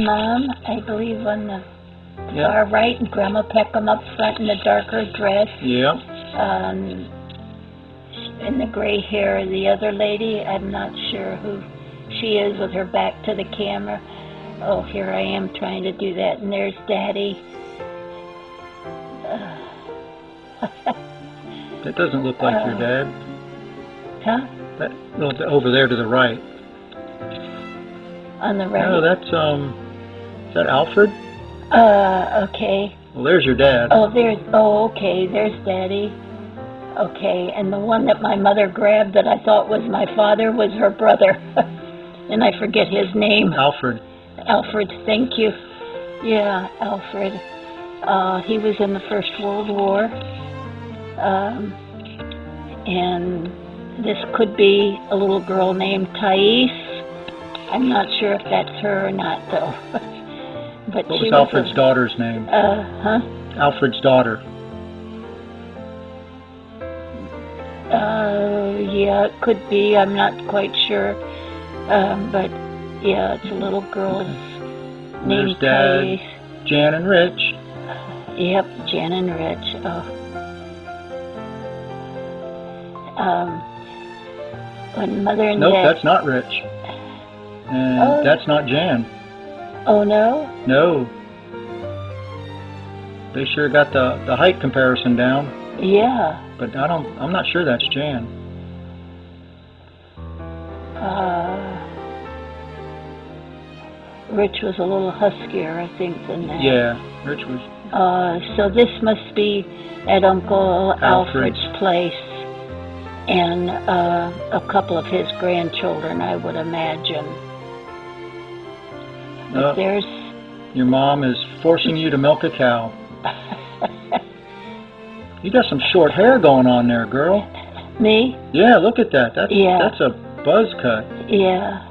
Mom, I believe on the Yeah. far right, and Grandma Peckham up front in the darker dress. Yeah. In the gray hair, the other lady, I'm not sure who she is with her back to the camera. Oh, here I am trying to do that, and there's Daddy. That doesn't look like your dad. Huh? That, no, over there to the right. On the right? No, that's, is that Alfred? Okay. Well, there's your dad. Okay, there's Daddy. Okay, and the one that my mother grabbed that I thought was my father was her brother. And I forget his name. Alfred. Alfred, thank you. Yeah, Alfred. He was in the First World War. And this could be a little girl named Thais. I'm not sure if that's her or not, though. But What she was Alfred's daughter's name? Huh? Alfred's daughter. Yeah, it could be. I'm not quite sure. But yeah, it's a little girl named There's Dad, Thais. Jan and Rich. Yep, Jan and Rich. When Mother and Nope, Dad... that's not Rich. And that's not Jan. Oh, no? No. They sure got the height comparison down. Yeah. But I'm not sure that's Jan. Rich was a little huskier, I think, than that. Yeah, Rich was. So this must be at Uncle Alfred's place, and a couple of his grandchildren, I would imagine. But there's... Your mom is forcing you to milk a cow. You got some short hair going on there, girl. Me? Yeah, look at that. That's a buzz cut. Yeah.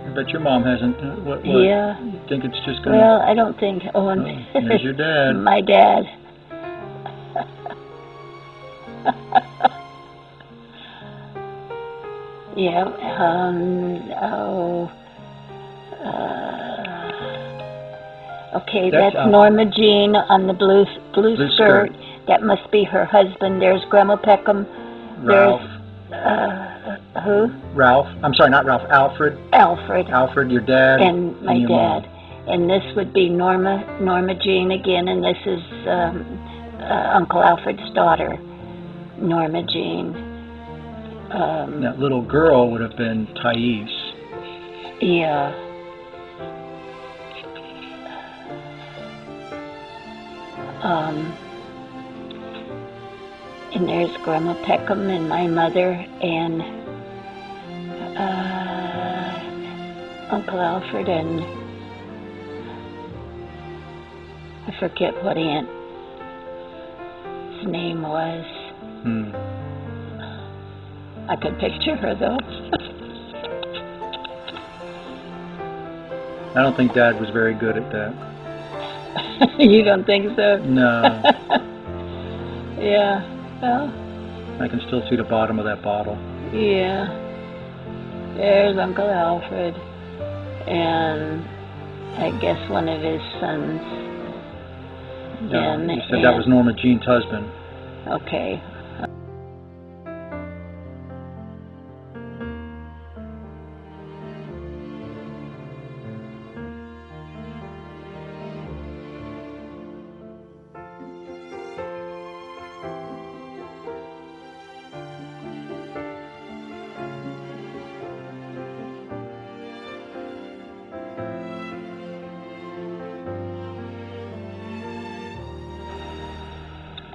I bet your mom hasn't. What? Yeah. You think it's just gonna... Well, I don't think... there's your dad. My dad. Yeah. Okay, that's Norma Jean on the blue skirt. That must be her husband. There's Grandma Peckham. Ralph. There's, who? Ralph. I'm sorry, not Ralph. Alfred. Alfred. Alfred, your dad. And my your dad. Mom. And this would be Norma Jean again, and this is Uncle Alfred's daughter, Norma Jean. That little girl would have been Thais. Yeah. And there's Grandma Peckham and my mother and Uncle Alfred and I forget what Aunt's name was. I could picture her though. I don't think Dad was very good at that. You don't think so? No. Yeah, well. I can still see the bottom of that bottle. Yeah. There's Uncle Alfred. And I guess one of his sons. No, you said that was Norma Jean's husband. Okay.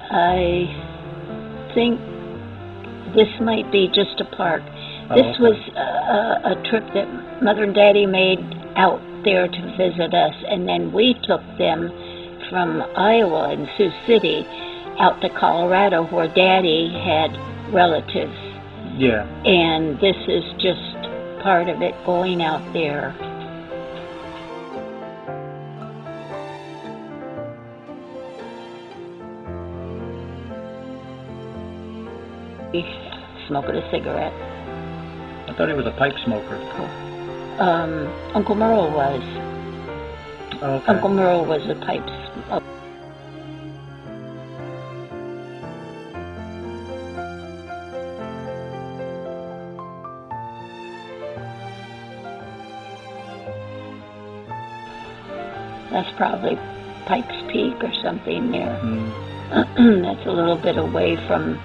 I think this might be just a park. This was a trip that Mother and Daddy made out there to visit us, and then we took them from Iowa and Sioux City out to Colorado where Daddy had relatives. Yeah. And this is just part of it, going out there. Smoking a cigarette. I thought he was a pipe smoker. Uncle Merle was. Okay. Uncle Merle was a pipe smoker. That's probably Pikes Peak or something there. That's a little bit away from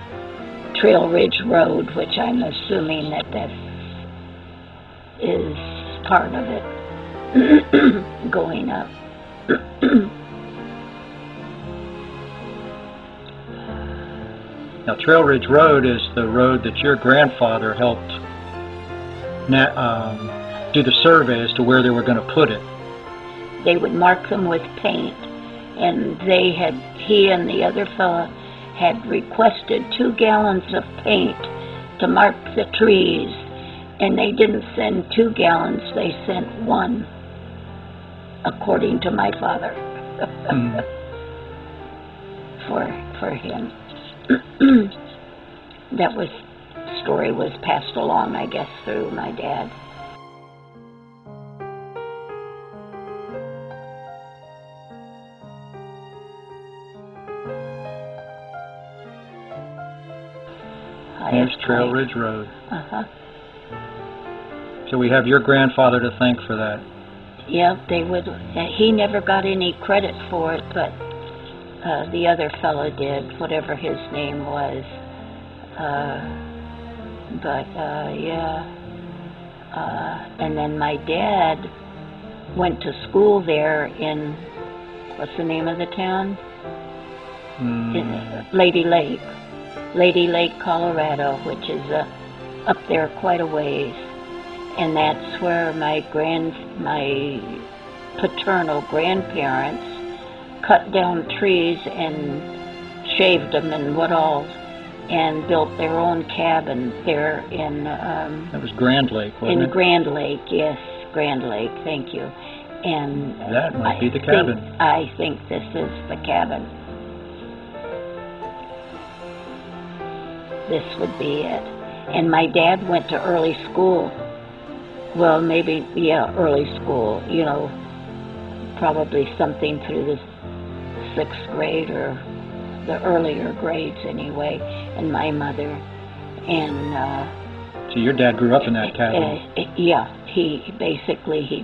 Trail Ridge Road, which I'm assuming that is part of it. Going up. Now, Trail Ridge Road is the road that your grandfather helped do the survey as to where they were going to put it. They would mark them with paint, and he and the other fella had requested 2 gallons of paint to mark the trees, and they didn't send 2 gallons, they sent 1, according to my father, for him. That story was passed along, I guess, through my dad. Here's Trail Ridge Road. Uh-huh. So we have your grandfather to thank for that. Yeah, they would. He never got any credit for it, but the other fellow did, whatever his name was. And then my dad went to school there in, what's the name of the town? In Lady Lake, Colorado, which is up there quite a ways. And that's where my paternal grandparents cut down trees and shaved them and what all, and built their own cabin there in... that was Grand Lake, wasn't it? In Grand Lake, yes, Grand Lake, thank you. And that might be the cabin. I think this is the cabin. This would be it. And my dad went to early school. Well, maybe, early school, probably something through the 6th grade or the earlier grades anyway, and my mother. And so your dad grew up in that cabin? Yeah, he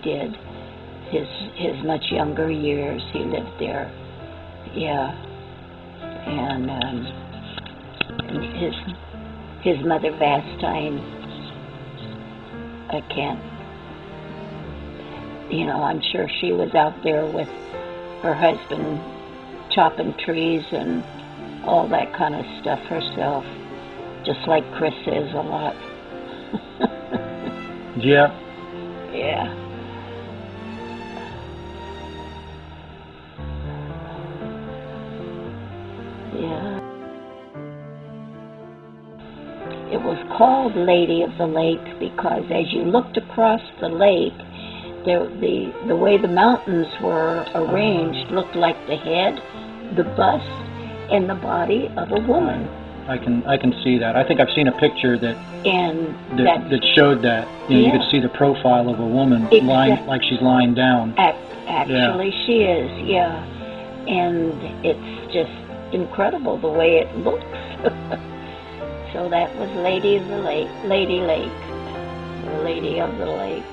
did. His much younger years, he lived there. Yeah. And his mother Vastine, I'm sure she was out there with her husband chopping trees and all that kind of stuff herself, just like Chris is a lot. Yeah. Yeah. Yeah. It was called Lady of the Lake because as you looked across the lake, the way the mountains were arranged looked like the head, the bust, and the body of a woman. I can see that. I think I've seen a picture that showed that. You could see the profile of a woman lying, like she's lying down. Actually, she is, yeah. And it's just incredible the way it looks. So that was Lady of the Lake, Lady Lake, the Lady of the Lake.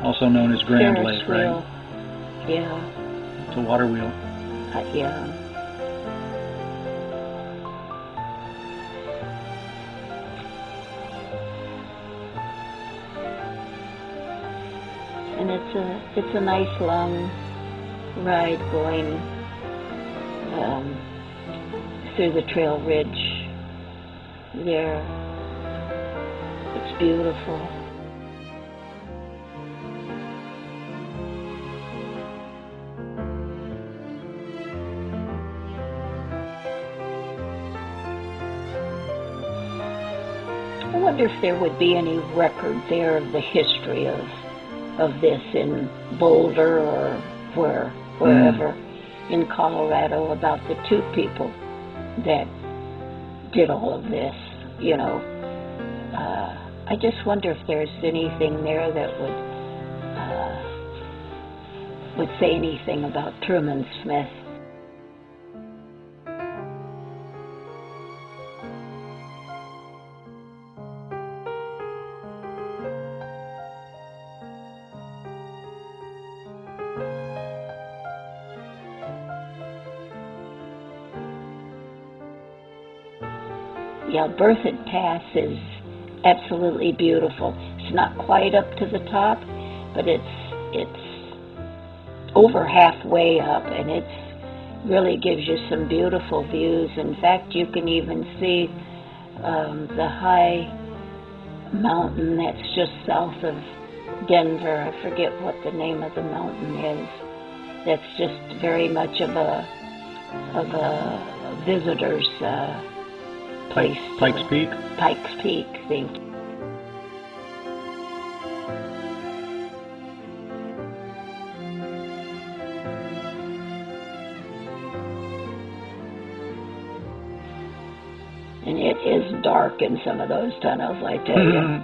Also known as Grand Ferris Lake, wheel. right? Yeah. It's a water wheel. Yeah. And it's a nice long ride going through the Trail Ridge there. It's beautiful. I wonder if there would be any record there of the history of this in Boulder or wherever in Colorado about the 2 people that did all of this, I just wonder if there's anything there that would say anything about Truman Smith. Yeah, Berthoud Pass is absolutely beautiful. It's not quite up to the top, but it's over halfway up, and it really gives you some beautiful views. In fact, you can even see the high mountain that's just south of Denver. I forget what the name of the mountain is. That's just very much of a visitor's place. Pikes Peak? Pikes Peak, thank you. And it is dark in some of those tunnels, I tell you.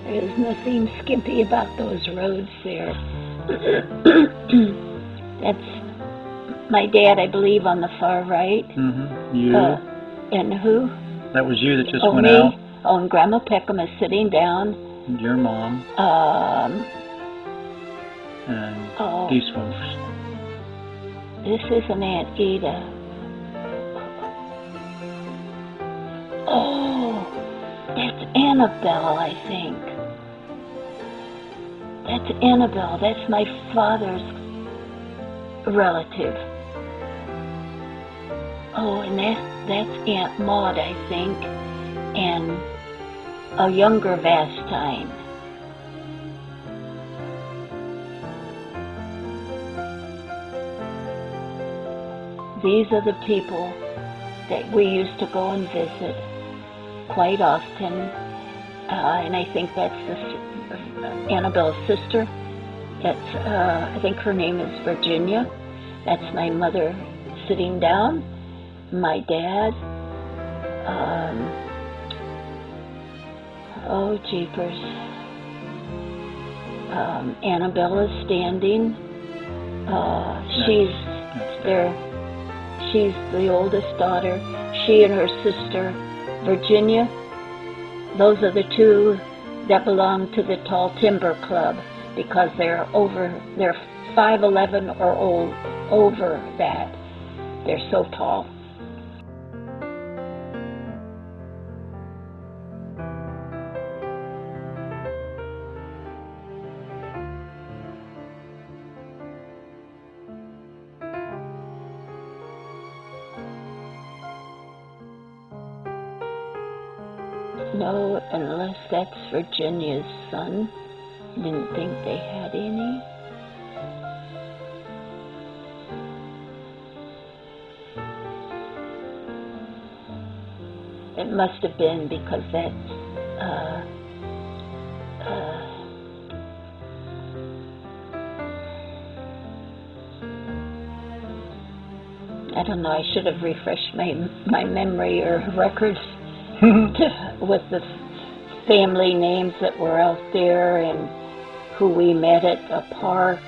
There's nothing skimpy about those roads there. That's my dad, I believe, on the far right. Mm-hmm. You. And who? That was you that just went me. out. Oh, and Grandma Peckham is sitting down. And your mom. And these folks. This isn't Aunt Ida. Oh, that's Annabelle, I think. That's Annabelle. That's my father's relative. Oh, and that's Aunt Maud, I think, and a younger Vastine. These are the people that we used to go and visit quite often, and I think that's Annabelle's sister. That's I think her name is Virginia. That's my mother sitting down. My dad. Oh, jeepers. Annabelle is standing. She's there. She's the oldest daughter. She and her sister, Virginia. Those are the two that belong to the Tall Timber Club because they're 5'11" or over that. They're so tall. No, unless that's Virginia's son. Didn't think they had any. It must have been because that I don't know, I should have refreshed my memory or records with the family names that were out there and who we met at a park.